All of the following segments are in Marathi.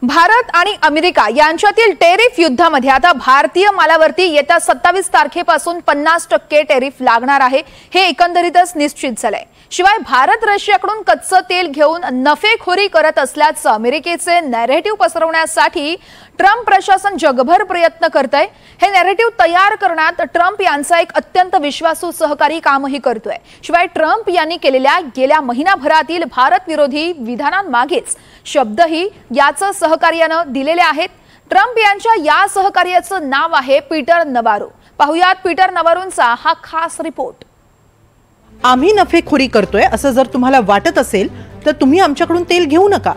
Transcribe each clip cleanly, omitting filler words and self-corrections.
भारत आणि अमेरिका यांच्यातील टेरिफ युद्धामध्ये आता भारतीय मालावरती येत्या 27 तारखेपासून 50% टेरिफ लागणार आहे। हे एकंदरीतच निश्चित झालंय। शिवाय भारत रशियाकडून कच्चं तेल घेऊन नफेखोरी करत असल्याचं अमेरिकेचे नॅरेटिव्ह पसरवण्यासाठी ट्रम्प प्रशासन जगभर प्रयत्न करतंय। हे नॅरेटिव्ह तयार करण्यात ट्रम्प यांचा एक अत्यंत विश्वासू सहकारी कामही करतोय। शिवाय ट्रम्प यांनी केलेल्या गेल्या महिनाभरातील भारत विरोधी विधानांमागेच शब्दही याच सहकार्यानं दिलेले आहेत। ट्रम्प यांच्या या सहकार्याचं नाव आहे पीटर नवारो। पाहुयात पीटर नवारोंचा हा खास रिपोर्ट। आम्ही नफेखोरी करतोय असं जर तुम्हाला वाटत असेल तर तुम्ही आमच्याकडून तेल घेऊ नका।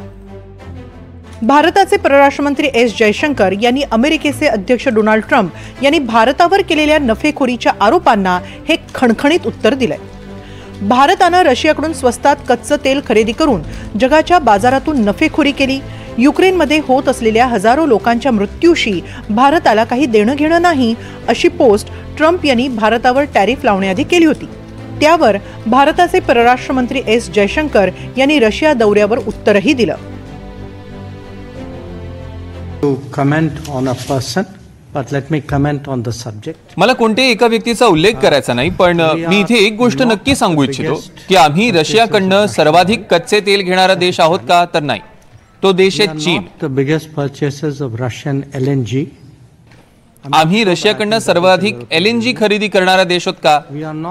भारताचे परराष्ट्र मंत्री एस जयशंकर यांनी अमेरिकेचे अध्यक्ष डोनाल्ड ट्रम्प यांनी भारतावर केलेल्या नफेखोरीच्या आरोपांना हे खणखणीत उत्तर दिलंय। भारतानं रशियाकडून स्वस्तात कच्चं तेल खरेदी करून जगाच्या बाजारातून नफेखोरी केली। युक्रेनमध्ये होत असलेल्या हजारो लोकांच्या मृत्यूशी भारताला काही देणं घेणं नाही, अशी पोस्ट ट्रम्प यांनी भारतावर टॅरिफ लावण्याआधी केली होती। त्यावर भारताचे परराष्ट्र मंत्री एस जयशंकर यांनी रशिया दौऱ्यावर उत्तरही दिलं। To comment on a person, but let me comment on the subject. मला कोणत्याही एका व्यक्तीचा उल्लेख करायचा नाही, पण मी इथे एक गोष्ट नक्की सांगू इच्छितो की आम्ही रशियाकडनं सर्वाधिक कच्चे तेल घेणारा देश आहोत का? तर नाही, तो देश आहे चीन। The biggest purchasers of Russian LNG. आम्ही रशियाकडनं सर्वाधिक LNG खरेदी करणारा देश आहोत का?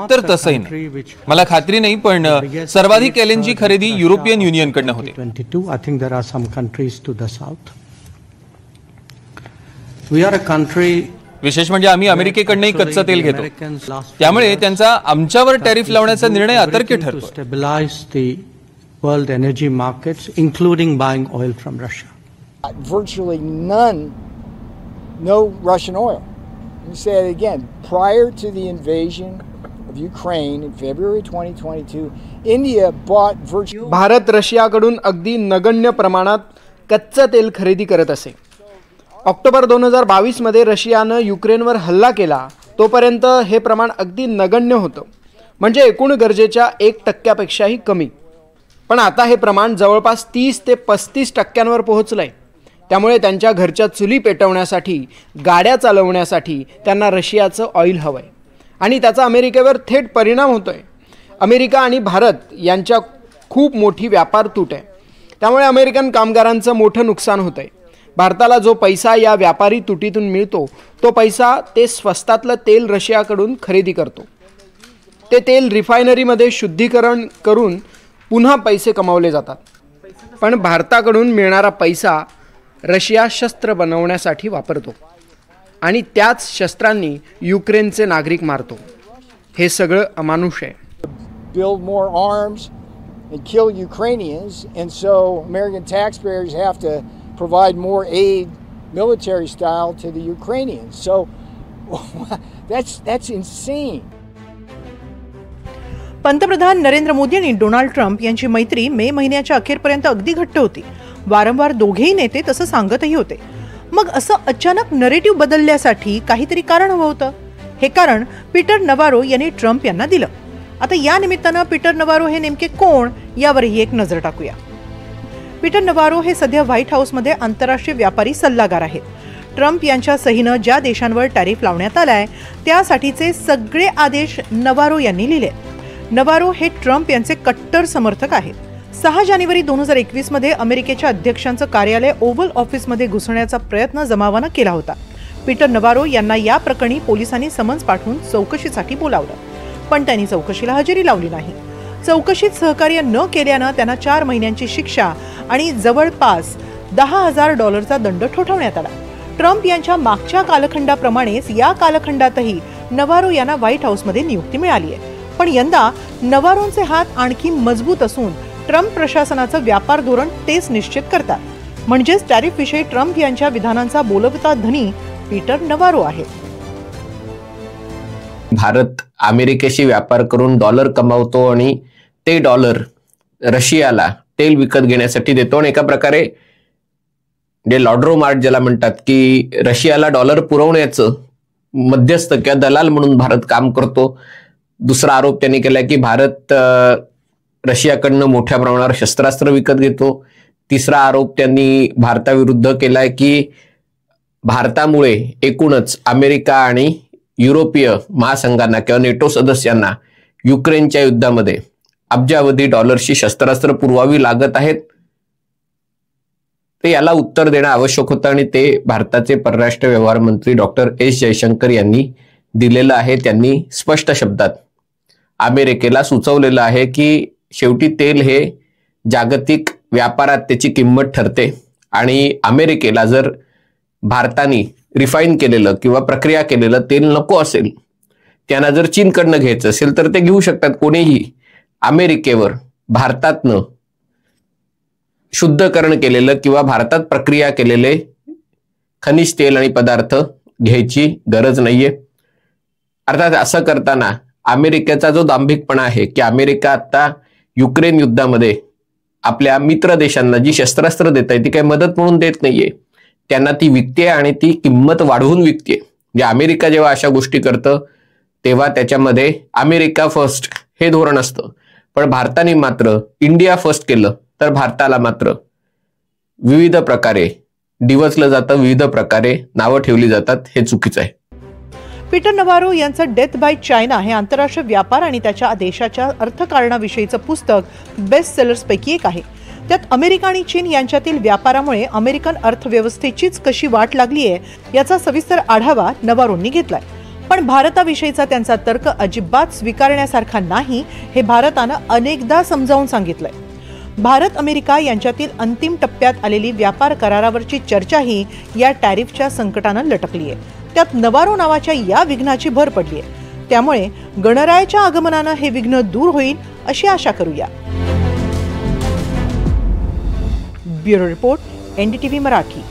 तर तसंही नाही। मला खात्री नाही, पण सर्वाधिक LNG खरेदी युरोपियन युनियन कडनं होते। 22. I think there are some countries to the south. We are a country. विशेष म्हणजे आम्ही अमेरिकेकडनंही कच्चं तेल घेतो, त्यामुळे त्यांचा आमच्यावर टॅरिफ लावण्याचा निर्णय अतर्क्य ठरतो। Stabilize the world energy markets, including buying oil from Russia. Virtually none, no Russian oil. Let me say it again. Prior to the invasion of Ukraine in February 2022, India bought virtually. Bharat रशियाकडून अगदी नगण्य प्रमाणात कच्चं तेल खरेदी करत असे। ऑक्टोबर 2022 मध्ये रशियानं युक्रेनवर हल्ला केला तोपर्यंत हे प्रमाण अगदी नगण्य होतं, म्हणजे एकूण गरजेच्या 1% कमी। पण आता हे प्रमाण जवळपास 30 ते 35% पोहोचलंय। त्यामुळे त्यांच्या घरच्या चुली पेटवण्यासाठी, गाड्या चालवण्यासाठी त्यांना रशियाचं ऑइल हवंय आणि त्याचा अमेरिकेवर थेट परिणाम होतोय। अमेरिका आणि भारत यांच्या खूप मोठी व्यापार तूट आहे, त्यामुळे अमेरिकन कामगारांचं मोठं नुकसान होतंय। भारताला जो पैसा या व्यापारी तुटीतून मिळतो तो पैसा ते स्वस्तातलं तेल रशियाकडून खरेदी करतो। ते तेल रिफायनरीमध्ये शुद्धीकरण करून पुन्हा पैसे कमावले जातात, पण भारताकडून मिळणारा पैसा रशिया शस्त्र बनवण्यासाठी वापरतो आणि त्याच शस्त्रांनी युक्रेनचे नागरिक मारतो। हे सगळं अमानुष आहे। Build more arms and kill Ukrainians, and so American taxpayers have to provide more aid, military style, to the Ukrainians. So that's insane. पंतप्रधान नरेंद्र मोदी आणि डोनाल्ड ट्रम्प यांची मैत्री मे महिन्याच्या अखेरपर्यंत अगदी घट्ट होती। वारंवार दोघेही नेते तसं सांगतही होते। मग असं अचानक नरेटिव्ह बदलण्यासाठी काहीतरी कारण हवं होतं। हे कारण पीटर नवारो यांनी ट्रम्प यांना दिलं। आता या निमित्तानं पीटर नवारो हे नेमके कोण यावरही एक नजर टाकूया। पीटर नवारो हे सध्या व्हाईट हाऊसमध्ये आंतरराष्ट्रीय व्यापारी सल्लागार आहेत। ट्रम्प यांच्या सहीनं ज्या देशांवर टॅरिफ लावण्यात आलाय त्यासाठीचे सगळे आदेश नवारो यांनी लिहिले। नवारो हे ट्रम्प यांचे कट्टर समर्थक आहेत। 6 जानेवारी 2021 मध्ये अमेरिकेच्या अध्यक्षांचं कार्यालय ओव्हल ऑफिसमध्ये घुसण्याचा प्रयत्न जमावानं केला होता। पीटर नवारो यांना या प्रकरणी पोलिसांनी समन्स पाठवून चौकशीसाठी बोलावलं, पण त्यांनी चौकशीला हजेरी लावली नाही। चौकशीत सहकार्य न केल्यानं त्यांना 4 महिन्यांची शिक्षा आणि जवळपास $10,000 दंड ठोठावण्यात आला। ट्रम्प यांच्या मागच्या कालखंडाप्रमाणेच या कालखंडातही नवारो यांना व्हाईट हाऊसमध्ये नियुक्ती मिळाली आहे, पण यंदा नवारोंचे हात आणखी मजबूत असून ट्रम्प प्रशासनाचं व्यापार धोरण तेच निश्चित करतात। म्हणजेच टॅरिफ विषयी ट्रम्प यांच्या विधानांचा बोलवता धनी पीटर नवारो आहे। भारत अमेरिकेशी व्यापार करून डॉलर कमावतो आणि ते डॉलर रशियाला तेल विकत घेण्यासाठी देतो आणि एका प्रकारे जे लॉड्रो मार्ट ज्याला म्हणतात की रशियाला डॉलर पुरवण्याचं मध्यस्थ किंवा दलाल म्हणून भारत काम करतो। दुसरा आरोप त्यांनी केला की भारत रशियाकडनं मोठ्या प्रमाणावर शस्त्रास्त्र विकत घेतो, तिसरा आरोप त्यांनी भारताविरुद्ध केलाय की भारतामुळे एकूणच अमेरिका आणि युरोपीय महासंघांना किंवा नेटो सदस्यांना युक्रेनच्या युद्धामध्ये अब्जावधी डॉलर्सची शस्त्रास्त्र पुरवावी लागत आहेत. ते याला उत्तर देणं आवश्यक होतं आणि ते भारताचे परराष्ट्र व्यवहार मंत्री डॉक्टर एस जयशंकर यांनी दिलेलं आहे. त्यांनी स्पष्ट शब्दात अमेरिकेला सुचवलेलं आहे की शेवटी तेल हे जागतिक व्यापारात त्याची किंमत ठरते आणि अमेरिकेला जर भारताने रिफाईन केलेलं किंवा प्रक्रिया केलेलं तेल नको असेल, त्यांना जर चीनकडनं घ्यायचं असेल तर ते घेऊ शकतात. कोणीही अमेरिकेवर भारतातनं शुद्धकरण केलेलं किंवा भारतात प्रक्रिया केलेले खनिज तेल आणि पदार्थ घ्यायची गरज नाहीये. अर्थात असं करताना अमेरिकेचा जो दांभिकपणा आहे की अमेरिका आता युक्रेन युद्धामध्ये आपल्या मित्र देशांना जी शस्त्रास्त्र देत आहे ती काही मदत म्हणून देत नाहीये, त्यांना ती विकते आणि ती किंमत वाढवून विकते. म्हणजे अमेरिका जेव्हा अशा गोष्टी करतं तेव्हा त्याच्यामध्ये अमेरिका फर्स्ट हे धोरण असतं, पण भारताने मात्र इंडिया फर्स्ट केलं तर भारताला मात्र विविध प्रकारे डिवचलं जातं, विविध प्रकारे नावं ठेवली जातात. हे चुकीचं आहे. पीटर नवारो यांचं डेथ बाय चायना हे आंतरराष्ट्रीय व्यापार आणि त्याच्या देशाच्या अर्थकारणाविषयीचं पुस्तक बेस्ट सेलर्स पैकी एक आहे. त्यात अमेरिका आणि चीन यांच्यातील व्यापारामुळे अमेरिकन अर्थव्यवस्थेचीच कशी वाट लागली आहे याचा सविस्तर आढावा नवारोंनी घेतलाय. पण भारताविषयीचा त्यांचा तर्क अजिबात स्वीकारण्यासारखा नाही हे भारतानं अनेकदा समजावून सांगितलंय. भारत अमेरिका यांच्यातील अंतिम टप्प्यात आलेली व्यापार करारावरची चर्चाही या टॅरिफच्या संकटानं लटकली आहे. त्यात नवारो नावाच्या या विघ्नाची भर पडली आहे. त्यामुळे गणरायाच्या आगमनानं हे विघ्न दूर होईल अशी आशा करूया. Bureau report, NDTV Marathi.